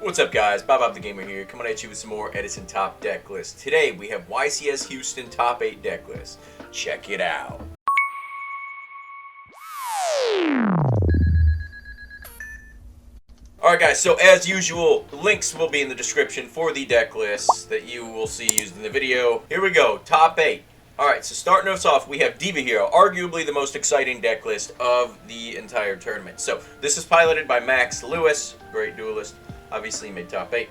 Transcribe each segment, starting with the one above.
What's up guys, bob.bob.the.gamer here, coming at you with some more Edison top deck lists. Today we have YCS Houston top 8 deck list. Check it out. Alright guys, so as usual, links will be in the description for the deck lists that you will see used in the video. Here we go, top 8. Alright, so starting us off, we have Diva Hero, arguably the most exciting deck list of the entire tournament. So, this is piloted by Max Lewis, great duelist, obviously made top 8.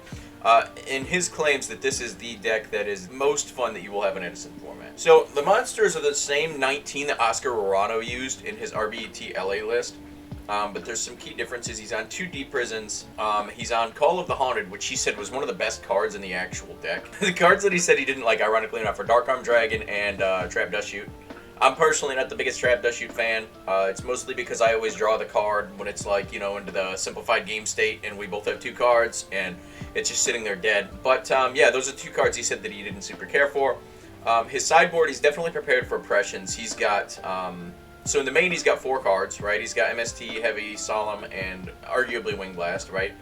In his claims that this is the deck that is most fun that you will have in Edison format. So, the monsters are the same 19 that Oscar Rorano used in his RBT LA list. But there's some key differences. He's on 2 Deep Prisons. He's on Call of the Haunted, which he said was one of the best cards in the actual deck. The cards that he said he didn't like, ironically enough, are Dark Arm Dragon and Trap Dust Shoot. I'm personally not the biggest Trap Dust Shoot fan. It's mostly because I always draw the card when it's like, you know, into the simplified game state and we both have 2 cards and it's just sitting there dead. But yeah, those are 2 cards he said that he didn't super care for. His sideboard, he's definitely prepared for oppressions. He's got... So in the main, he's got 4 cards, right? He's got MST, Heavy, Solemn, and arguably Wing Blast, right?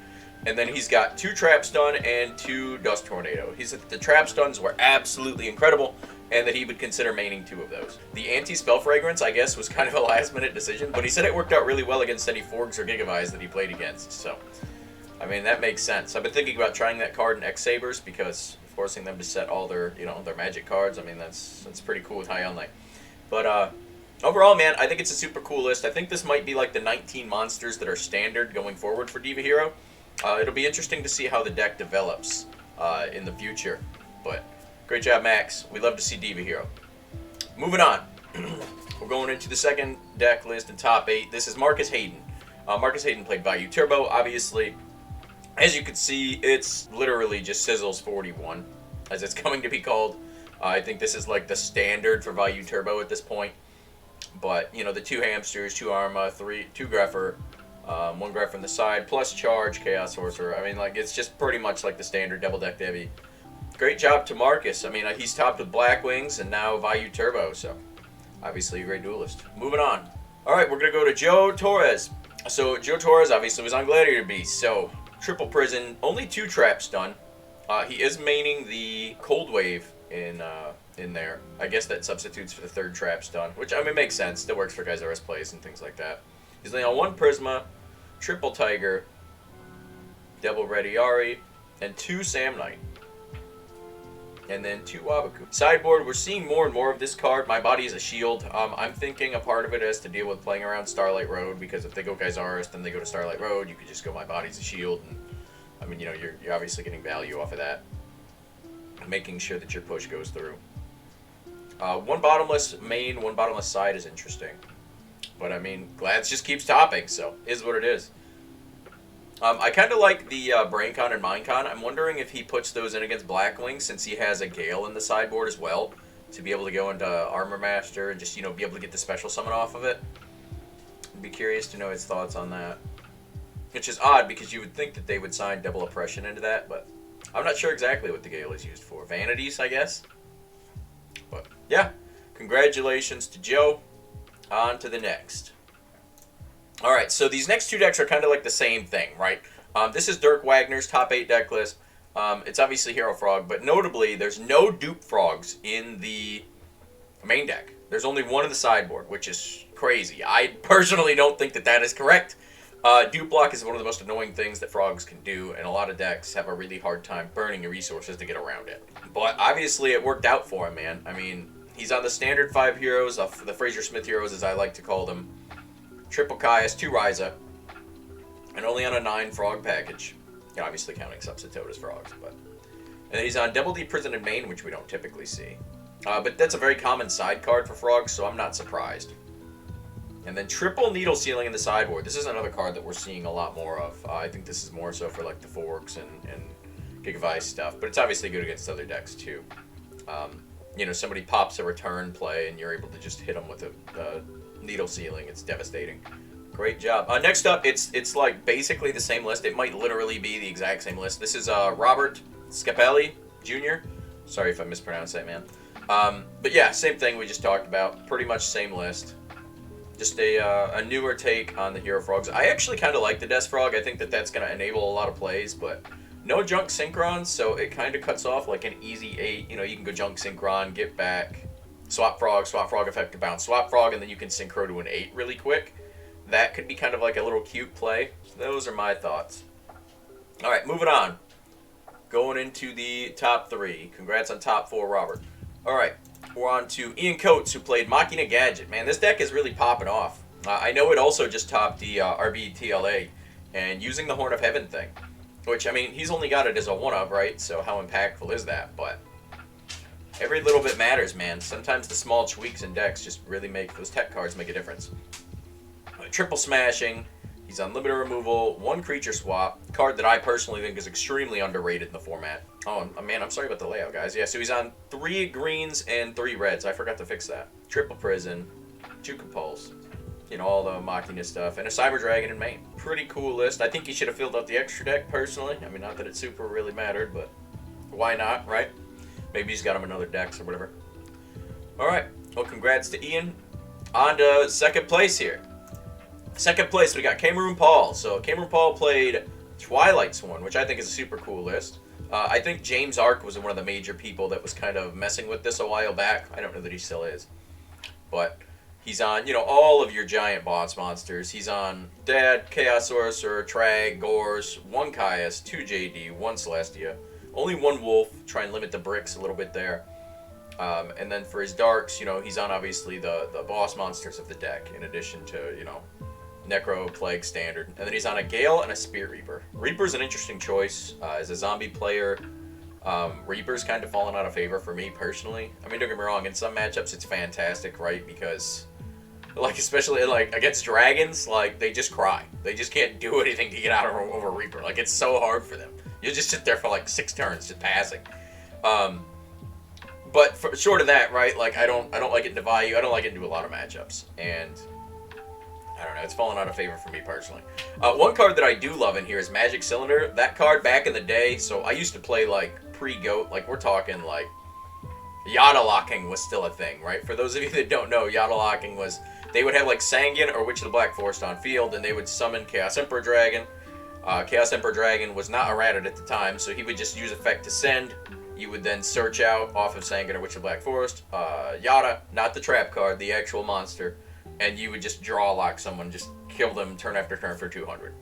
And then he's got 2 Trap Stun and 2 Dust Tornado. He said that the Trap Stuns were absolutely incredible, and that he would consider maining 2 of those. The Anti-Spell Fragrance, I guess, was kind of a last-minute decision, but he said it worked out really well against any Forgs or Gigavies that he played against, so... I mean, that makes sense. I've been thinking about trying that card in X-Sabers, because forcing them to set all their, you know, their magic cards, I mean, that's pretty cool with High Unlight. But, overall, man, I think it's a super cool list. I think this might be like the 19 monsters that are standard going forward for Diva Hero. It'll be interesting to see how the deck develops in the future. But great job, Max. We love to see Diva Hero. Moving on. We're going into the second deck list in top 8. This is Marcus Hayden. Marcus Hayden played Vayu Turbo, obviously. As you can see, it's literally just Sizzles 41, as it's coming to be called. I think this is like the standard for Vayu Turbo at this point. But, you know, the 2 hamsters, 2 Arma, 2 Greffer, 1 Greffer on the side, plus Charge, Chaos Sorcerer. I mean, like, it's just pretty much like the standard double deck Debbie. Great job to Marcus. I mean, he's topped with Black Wings and now Vayu Turbo, so obviously a great duelist. Moving on. Alright, we're going to go to Joe Torres. So, Joe Torres obviously was on Gladiator Beast, so triple prison, only 2 traps done. He is maining the Cold Wave in there. I guess that substitutes for the 3rd trap stun, which, I mean, makes sense. Still works for guys RS plays and things like that. He's laying on 1 Prisma, triple Tiger, double Rediari, and 2 Sam Knight. And then 2 Wabaku. Sideboard, we're seeing more and more of this card. My Body is a Shield. I'm thinking a part of it has to deal with playing around Starlight Road, because if they go guys RS, then they go to Starlight Road. You could just go My Body's a Shield, and I mean, you know, you're obviously getting value off of that. Making sure that your push goes through. 1 bottomless main, 1 bottomless side is interesting. But, I mean, Glads just keeps topping, so is what it is. I kind of like the BrainCon and MindCon. I'm wondering if he puts those in against Blackwing, since he has a Gale in the sideboard as well, to be able to go into Armor Master and just, you know, be able to get the special summon off of it. I'd be curious to know his thoughts on that. Which is odd, because you would think that they would sign Double Oppression into that, but I'm not sure exactly what the Gale is used for. Vanities, I guess? But, yeah. Congratulations to Joe. On to the next. Alright, so these next 2 decks are kind of like the same thing, right? This is Dirk Wagner's top 8 deck list. It's obviously Hero Frog, but notably, there's no dupe frogs in the main deck. There's only 1 in the sideboard, which is crazy. I personally don't think that that is correct. Dupe block is one of the most annoying things that frogs can do, and a lot of decks have a really hard time burning your resources to get around it. But obviously it worked out for him, man. I mean, he's on the standard 5 heroes, the Fraser Smith heroes as I like to call them. Triple Caius, 2 Ryza, and only on a 9 frog package. You know, obviously counting Substitute as frogs, but... And he's on Double Deep Prison and main, which we don't typically see. But that's a very common side card for frogs, so I'm not surprised. And then triple Needle Sealing in the sideboard. This is another card that we're seeing a lot more of. I think this is more so for like the Forks and Gigavice stuff, but it's obviously good against other decks too. You know, somebody pops a return play and you're able to just hit them with a Needle Sealing. It's devastating. Great job. Next up, it's like basically the same list. It might literally be the exact same list. This is Robert Scarpelli Jr. Sorry if I mispronounced that, man. But yeah, same thing we just talked about. Pretty much same list. Just a newer take on the Hero Frogs. I actually kind of like the Death Frog. I think that that's going to enable a lot of plays, but No junk synchron, so it kind of cuts off like an easy 8. You know, you can go junk synchron, get back, swap frog, effective bounce, swap frog, and then you can synchro to an 8 really quick. That could be kind of like a little cute play. So those are my thoughts. All right, moving on. Going into the top 3. Congrats on top 4, Robert. All right, we're on to Ian Coates, who played Machina Gadget. Man, this deck is really popping off. I know it also just topped the RBTLA and using the Horn of Heaven thing. Which, I mean, he's only got it as a 1-of, right? So how impactful is that? But every little bit matters, man. Sometimes the small tweaks in decks just really make those tech cards make a difference. Triple smashing. He's on limited removal. 1 creature swap. Card that I personally think is extremely underrated in the format. Oh, man, I'm sorry about the layout, guys. Yeah, so he's on 3 greens and 3 reds. I forgot to fix that. Triple prison. 2 compulse. You know, all the Machina stuff, and a Cyber Dragon in main. Pretty cool list. I think he should have filled out the extra deck, personally. I mean, not that it super really mattered, but why not, right? Maybe he's got him in other decks or whatever. Alright, well, congrats to Ian. On to second place here. Second place, we got Camerun Paul. So, Camerun Paul played Twilightsworn, which I think is a super cool list. I think James Ark was one of the major people that was kind of messing with this a while back. I don't know that he still is. But he's on, you know, all of your giant boss monsters. He's on Dad, Chaos Sorcerer, Trag, Gores, 1 Caius, 2 JD, 1 Celestia. Only 1 Wolf, try and limit the bricks a little bit there. And then for his darks, you know, he's on obviously the boss monsters of the deck, in addition to, you know, Necro, Plague, Standard. And then he's on a Gale and a Spear Reaper. Reaper's an interesting choice. As a zombie player, Reaper's kind of fallen out of favor for me personally. I mean, don't get me wrong, in some matchups it's fantastic, right? Because, like, especially like against dragons, like, they just cry. They just can't do anything to get out of over Reaper. Like, it's so hard for them. You just sit there for like 6 turns just passing. But short of that, right? Like, I don't like it into Vayu. I don't like it into a lot of matchups, and I don't know. It's fallen out of favor for me personally. 1 card that I do love in here is Magic Cylinder. That card back in the day. So I used to play like pre-GOAT. Like, we're talking like Yada locking was still a thing, right? For those of you that don't know, Yada locking was, they would have like Sanguine or Witch of the Black Forest on field, and they would summon Chaos Emperor Dragon. Chaos Emperor Dragon was not errated at the time, so he would just use effect to send. You would then search out off of Sanguine or Witch of the Black Forest, Yada, not the trap card, the actual monster, and you would just draw lock someone, just kill them turn after turn for 200.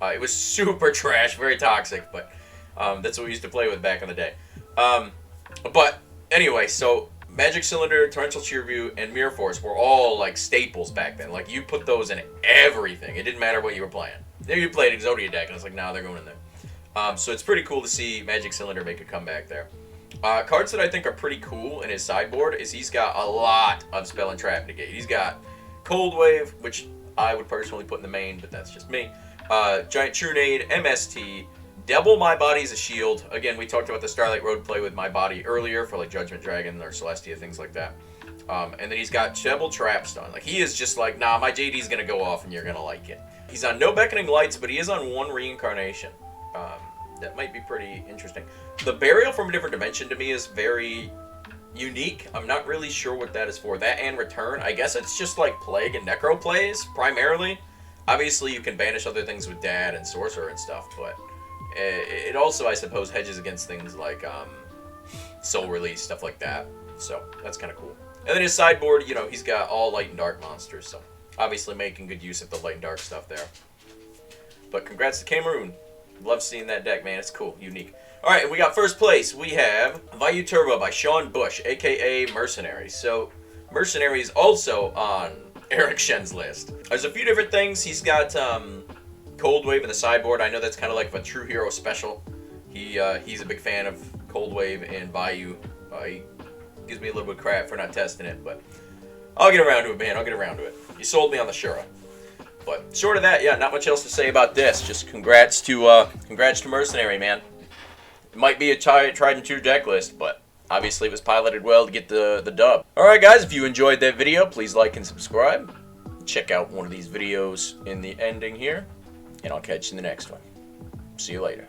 It was super trash, very toxic, but that's what we used to play with back in the day. But anyway, so Magic Cylinder, Torrential Cheerview, and Mirror Force were all like staples back then. Like, you put those in everything. It didn't matter what you were playing. Maybe you played Exodia deck, and it's like, nah, they're going in there. So it's pretty cool to see Magic Cylinder make a comeback there. Cards that I think are pretty cool in his sideboard is he's got a lot of Spell and Trap Negate. He's got Cold Wave, which I would personally put in the main, but that's just me. Giant Trunade, MST, Double My Body as a Shield. Again, we talked about the Starlight Road play with My Body earlier for like Judgment Dragon or Celestia, things like that. And then he's got Double Trapstone. Like, he is just like, nah, my JD's going to go off and you're going to like it. He's on no Beckoning Lights, but he is on 1 Reincarnation. That might be pretty interesting. The Burial from a Different Dimension to me is very unique. I'm not really sure what that is for. That and Return. I guess it's just like Plague and Necro plays, primarily. Obviously, you can banish other things with Dad and Sorcerer and stuff, but it also, I suppose, hedges against things like Soul Release, stuff like that. So, that's kind of cool. And then his sideboard, you know, he's got all Light and Dark monsters, so obviously making good use of the Light and Dark stuff there. But congrats to Camerun. Love seeing that deck, man. It's cool. Unique. Alright, and we got first place. We have Vayu Turbo by Sean Bush, a.k.a. Mercenary. So, Mercenary is also on Eric Shen's list. There's a few different things. He's got Cold Wave in the sideboard. I know that's kind of like a True Hero special. He's a big fan of Cold Wave and Vayu. He gives me a little bit of crap for not testing it, but I'll get around to it, man. I'll get around to it. You sold me on the Shura. But short of that, yeah, not much else to say about this. Just congrats to Mercenary, man. It might be a tried and true deck list, but obviously it was piloted well to get the dub. Alright guys, if you enjoyed that video, please like and subscribe. Check out one of these videos in the ending here, and I'll catch you in the next one. See you later.